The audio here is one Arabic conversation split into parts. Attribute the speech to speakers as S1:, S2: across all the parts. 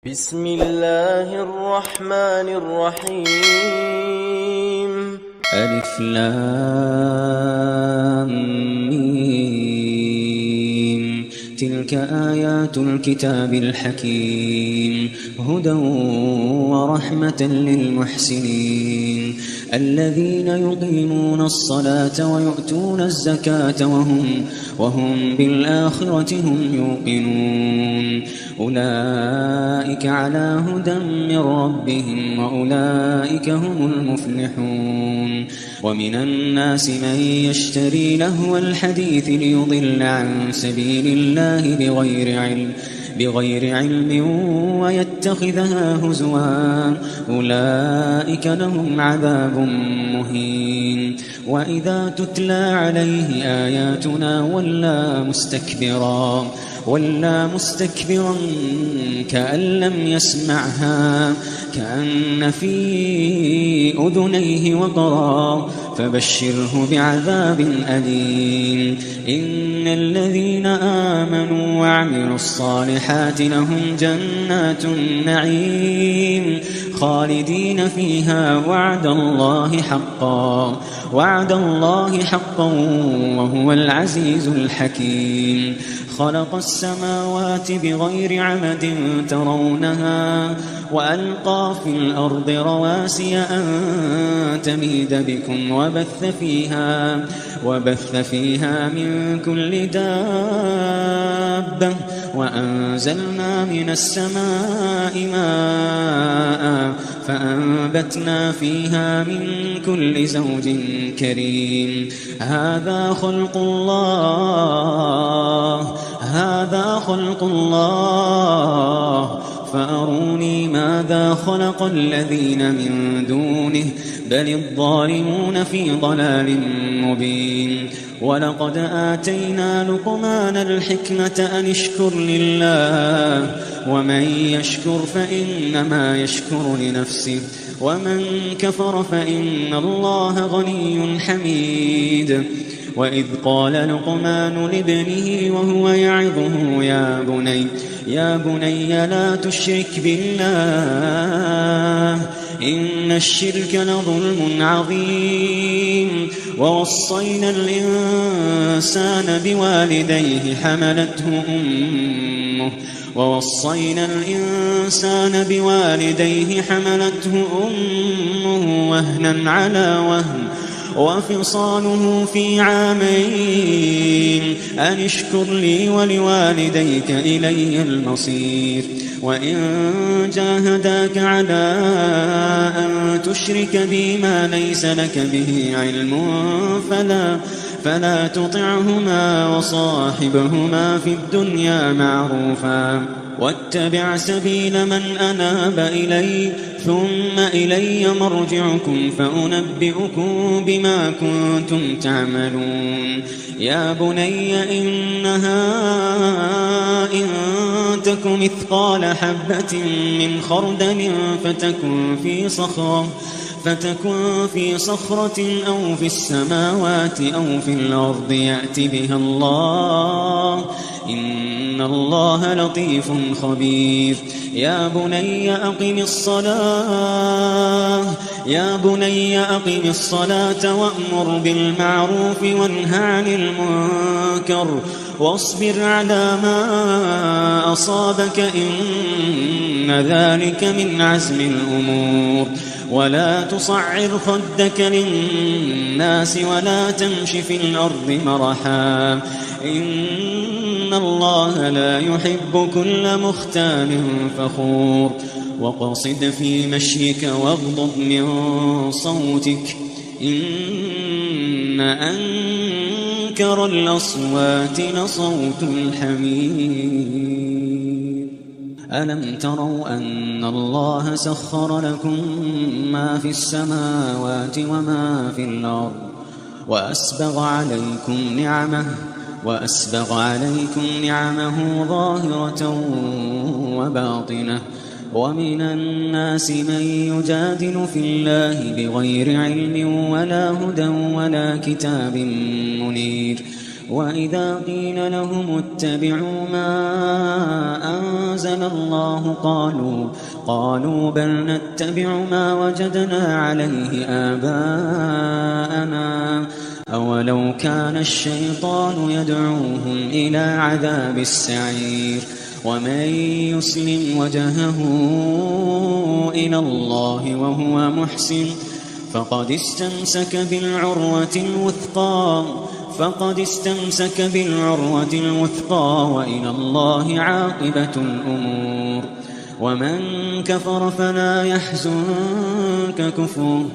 S1: بسم الله الرحمن الرحيم.
S2: ألف لام ميم. تلك آيات الكتاب الحكيم هدى ورحمة للمحسنين الذين يقيمون الصلاة ويؤتون الزكاة وهم بالآخرة هم يوقنون أولئك على هدى من ربهم وأولئك هم المفلحون. ومن الناس من يشتري لهو الحديث ليضل عن سبيل الله بغير علم ويتخذها هزوا أولئك لهم عذاب مهين. وإذا تتلى عليه آياتنا ولى مستكبرا كأن لم يسمعها كأن في أذنيه وقرا فبشره بعذاب أليم. إن الذين آمنوا وعملوا الصالحات لهم جنات النعيم خالدين فيها وعد الله حقا وهو العزيز الحكيم. خلق السماوات بغير عمد ترونها وألقى في الأرض رواسي أن تميد بكم وبث فيها من كل دابة وأنزلنا من السماء ماء فأنبتنا فيها من كل زوج كريم. هذا خلق الله فأروني ماذا خلق الذين من دونه بل الظالمون في ضلال مبين. ولقد آتينا لقمان الحكمة أن اشكر لله ومن يشكر فإنما يشكر لنفسه ومن كفر فإن الله غني حميد. وإذ قال لقمان لابنه وهو يعظه يا بني لا تشرك بالله إن الشرك لظلم عظيم. ووصينا الإنسان بوالديه حملته أمه وهنا على وهن وفصاله في عامين أن اشكر لي ولوالديك إلي المصير. وإن جاهداك على أن تشرك بي ما ليس لك به علم فلا تطعهما وصاحبهما في الدنيا معروفا واتبع سبيل من أناب إلي ثم إلي مرجعكم فأنبئكم بما كنتم تعملون. يا بني إنها إن تك مثقال حبة من خردل فتكن في صخرة أو في السماوات أو في الأرض يأت بها الله إن الله لطيف خبير. يا بني أقم الصلاة وأمر بالمعروف وانه عن المنكر واصبر على ما أصابك إن ذلك من عزم الأمور. ولا تصعر خدك للناس ولا تمش في الأرض مرحا إن الله لا يحب كل مختال فخور. وقصد في مشيك واغضض من صوتك إن أنكر الأصوات لصوت الحمير. ألم تروا أن الله سخر لكم ما في السماوات وما في الأرض وأسبغ عليكم نعمه ظاهرة وباطنة. ومن الناس من يجادل في الله بغير علم ولا هدى ولا كتاب منير. وإذا قيل لهم اتبعوا ما أنزل الله قالوا بل نتبع ما وجدنا عليه آباءنا أولو كان الشيطان يدعوهم إلى عذاب السعير ومن يسلم وجهه إلى الله وهو محسن فقد استمسك بالعروة الوثقى وإلى الله عاقبة الأمور ومن كفر فلا يحزنك كفره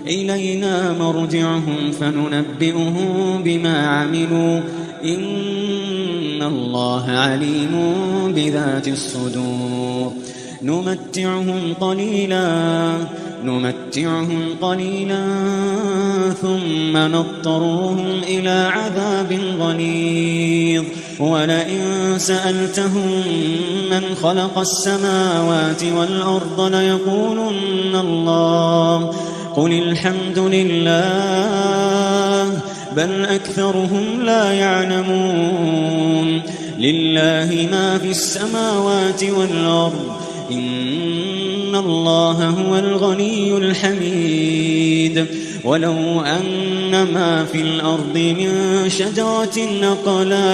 S2: إلينا مرجعهم فننبئهم بما عملوا إن الله عليم بذات الصدور نمتعهم قليلا ثم نضطرهم إلى عذاب غليظ ولئن سألتهم من خلق السماوات والأرض ليقولن الله قل الحمد لله بل أكثرهم لا يعلمون لله ما في السماوات والأرض إن الله هو الغني الحميد ولو أن ما في الأرض من شجرة أقلام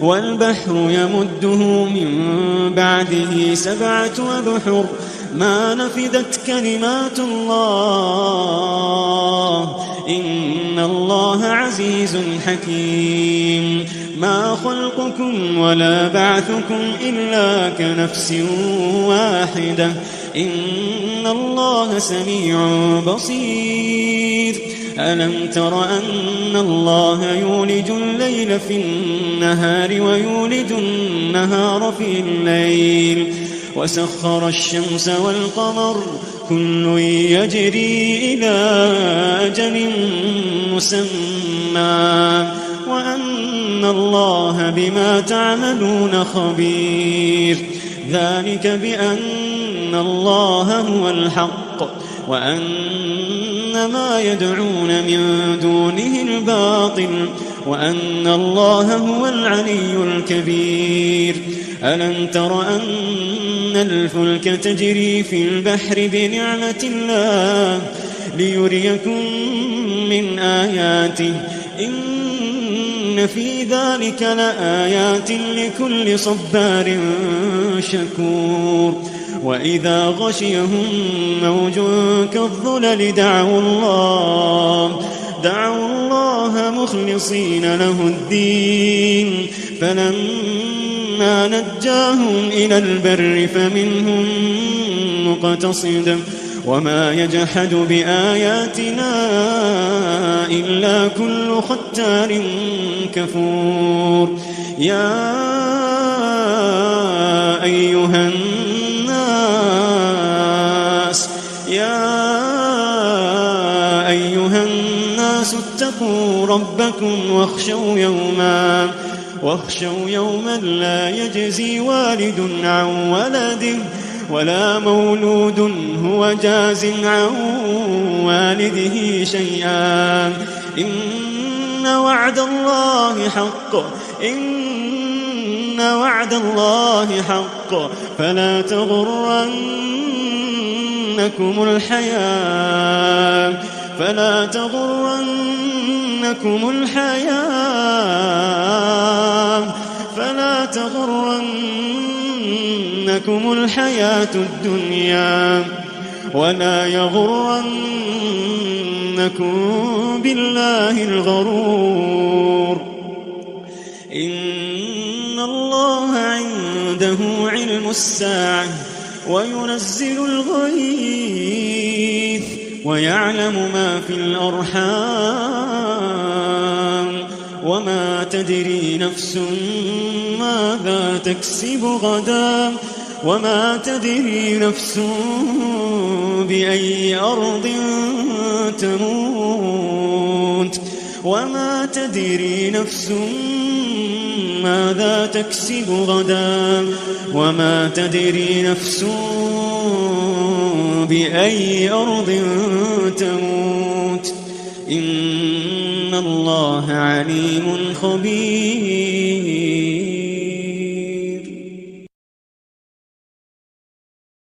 S2: والبحر يمده من بعده 7 أبحر ما نفدت كلمات الله إن الله عزيز حكيم ما خلقكم ولا بعثكم إلا كنفس واحدة إن الله سميع بصير ألم تر أن الله يولج الليل في النهار ويولج النهار في الليل وسخر الشمس والقمر كل يجري إلى أجل مسمى وأن الله بما تعملون خبير ذلك بأن الله هو الحق وأن ما يدعون من دونه الباطل وأن الله هو العلي الكبير ألم تر أن الفلك تجري في البحر بنعمة الله ليريكم من آياته إن في ذلك لآيات لكل صبار شكور وإذا غشيهم موج كالظلل دعوا الله مخلصين له الدين فلما نجاهم إلى البر فمنهم مقتصد وما يجحد بآياتنا إلا كل ختار كفور يا أيها الناس اتقوا ربكم واخشوا يوما لا يجزي والد عن ولده ولا مولود هو جاز عن والده شيئا إن وعد الله حق فلا تغرنكم الحياة الدنيا ولا يغرنكم بالله الغرور إن الله عنده علم الساعة وينزل الغيث ويعلم ما في الأرحام وما تدري نفس ماذا تكسب غدا وما تدري نفس بأي أرض تموت وما تدري نفس ماذا تكسب غدا وما تدري نفس بأي أرض تموت إن الله عليم خبير